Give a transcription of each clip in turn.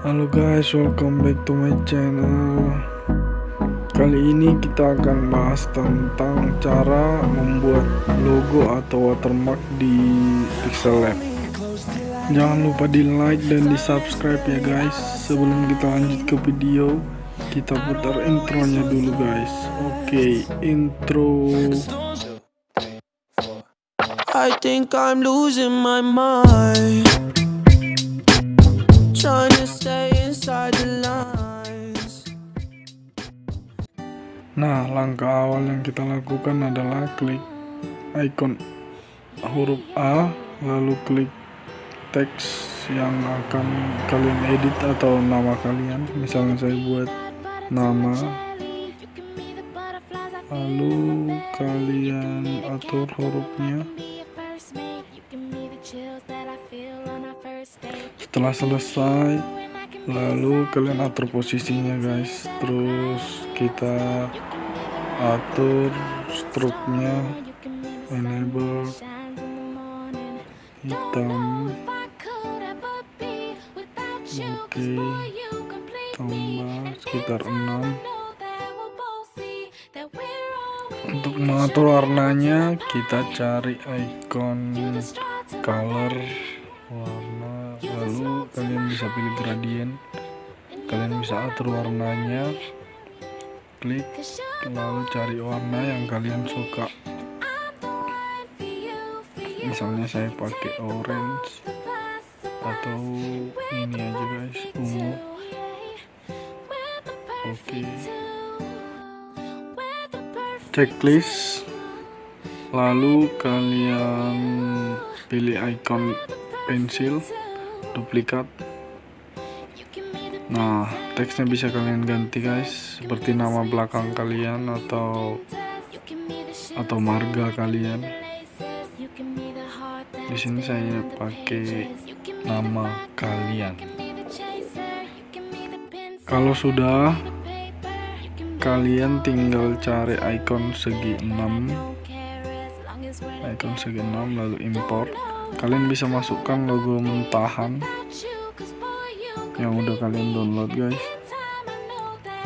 Halo guys, welcome back to my channel. Kali ini kita akan bahas tentang cara membuat logo atau watermark di Pixel Lab. Jangan lupa di like dan di subscribe ya guys. Sebelum kita lanjut ke video, kita putar intronya dulu guys. Oke, intro. I think I'm losing my mind, trying to stay inside the lines. Nah, langkah awal yang kita lakukan adalah klik icon huruf A, lalu klik teks yang akan kalian edit atau nama kalian. Misalnya saya buat nama, lalu kalian atur hurufnya. Setelah selesai, lalu kalian atur posisinya guys. Terus kita atur stroke-nya, enable hitam, oke, tambah sekitar 6. Untuk mengatur warnanya, kita cari icon color warna, lalu kalian bisa pilih gradient. Kalian bisa atur warnanya, klik, lalu cari warna yang kalian suka. Misalnya saya pakai orange atau ini aja guys, ungu. Oke, checklist, lalu kalian pilih icon pensil, duplikat. Nah, teksnya bisa kalian ganti guys, seperti nama belakang kalian atau marga kalian. Di sini saya pakai nama kalian. Kalau sudah, kalian tinggal cari icon segi 6, lalu import. Kalian bisa masukkan logo mentahan yang udah kalian download guys,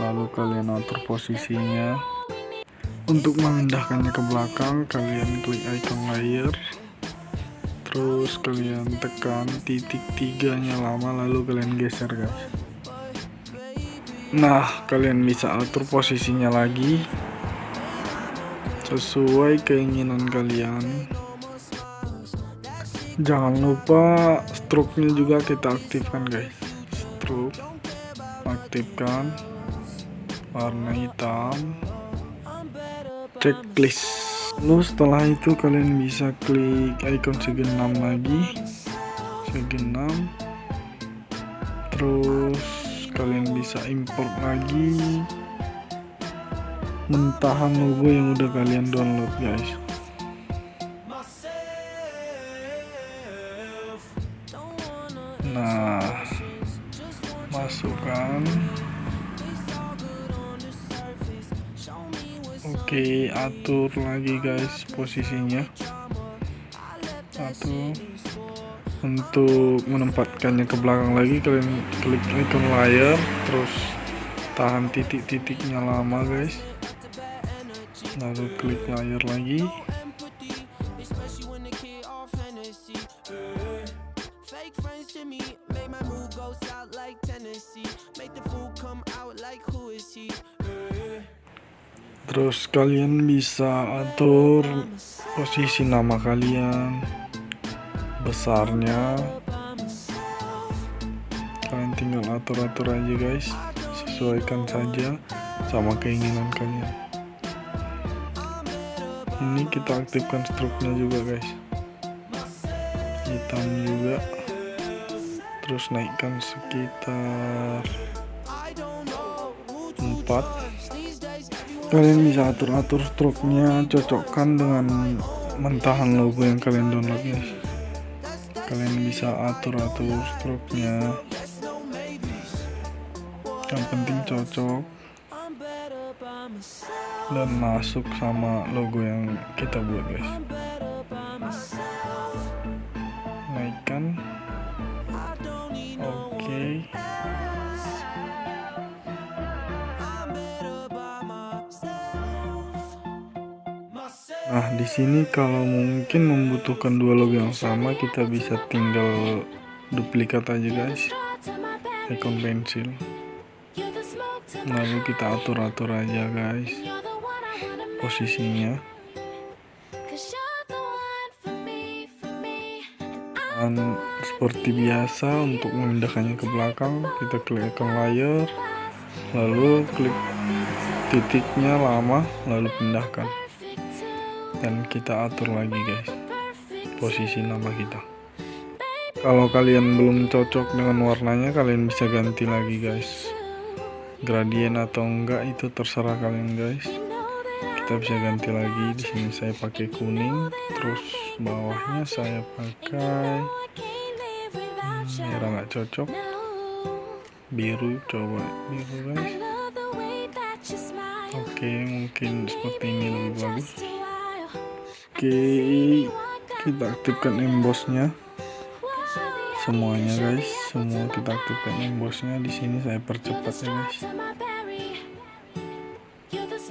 lalu kalian atur posisinya. Untuk memindahkannya ke belakang, kalian klik icon layer, terus kalian tekan titik 3 nya lama, lalu kalian geser guys. Nah, kalian bisa atur posisinya lagi sesuai keinginan kalian. Jangan lupa stroke-nya juga kita aktifkan guys. Stroke, aktifkan, warna hitam, checklist. Lalu setelah itu kalian bisa klik icon segi 6 lagi, segi 6, terus kalian bisa import lagi mentahan logo yang udah kalian download guys. Nah, masukkan. Oke, atur lagi guys posisinya. Atur. Untuk menempatkannya ke belakang lagi, kalian klik icon layer, terus tahan titik-titiknya lama guys, lalu klik layer lagi. Terus kalian bisa atur posisi nama kalian, besarnya. Kalian tinggal atur-atur aja guys, sesuaikan saja sama keinginan kalian. Ini kita aktifkan stroke-nya juga guys, hitam juga. Terus naikkan sekitar 4. Kalian bisa atur-atur stroke-nya, cocokkan dengan mentahan logo yang kalian download guys. Kalian bisa atur-atur stroke-nya, yang penting cocok dan masuk sama logo yang kita buat guys. Naikkan, oke. Nah, di sini kalau mungkin membutuhkan dua logo yang sama, kita bisa tinggal duplikat aja guys, icon pensil. Lalu kita atur-atur aja guys posisinya. Dan seperti biasa untuk memindahkannya ke belakang, kita klik icon layer, lalu klik titiknya lama, lalu pindahkan. Dan kita atur lagi guys posisi nama kita. Kalau kalian belum cocok dengan warnanya, kalian bisa ganti lagi guys, gradien atau enggak itu terserah kalian guys. Kita bisa ganti lagi. Di sini saya pakai kuning, terus bawahnya saya pakai merah, nggak cocok, biru, coba biru guys. Oke, mungkin seperti ini lebih bagus. Oke, kita aktifkan embossnya semuanya guys, semua kita aktifkan embossnya. Di sini saya percepat ya guys.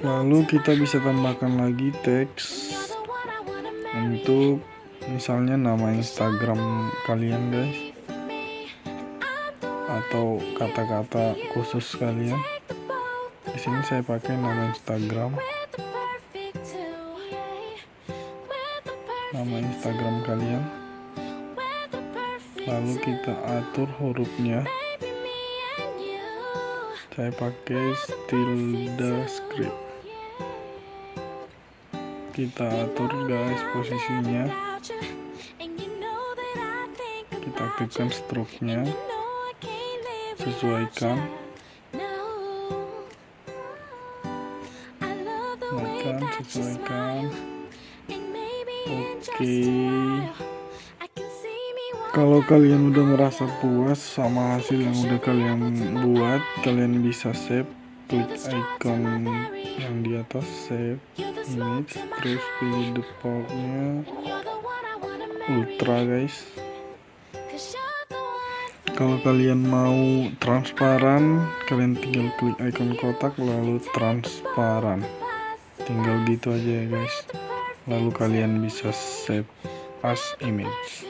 Lalu kita bisa tambahkan lagi teks untuk misalnya nama Instagram kalian guys, atau kata-kata khusus kalian. Di sini saya pakai nama Instagram, nama Instagram kalian. Lalu kita atur hurufnya, saya pakai tilde script. Kita atur guys posisinya, kita aktifkan stroke-nya, sesuaikan, sesuaikan. Oke, kalau kalian udah merasa puas sama hasil yang udah kalian buat, kalian bisa save, klik icon yang di atas save image, terus pilih defaultnya ultra guys. Kalau kalian mau transparan, kalian tinggal klik icon kotak lalu transparan, tinggal gitu aja ya guys. Lalu kalian bisa save as image.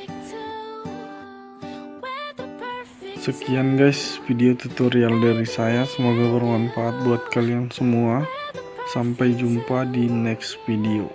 Sekian guys video tutorial dari saya, semoga bermanfaat buat kalian semua. Sampai jumpa di next video.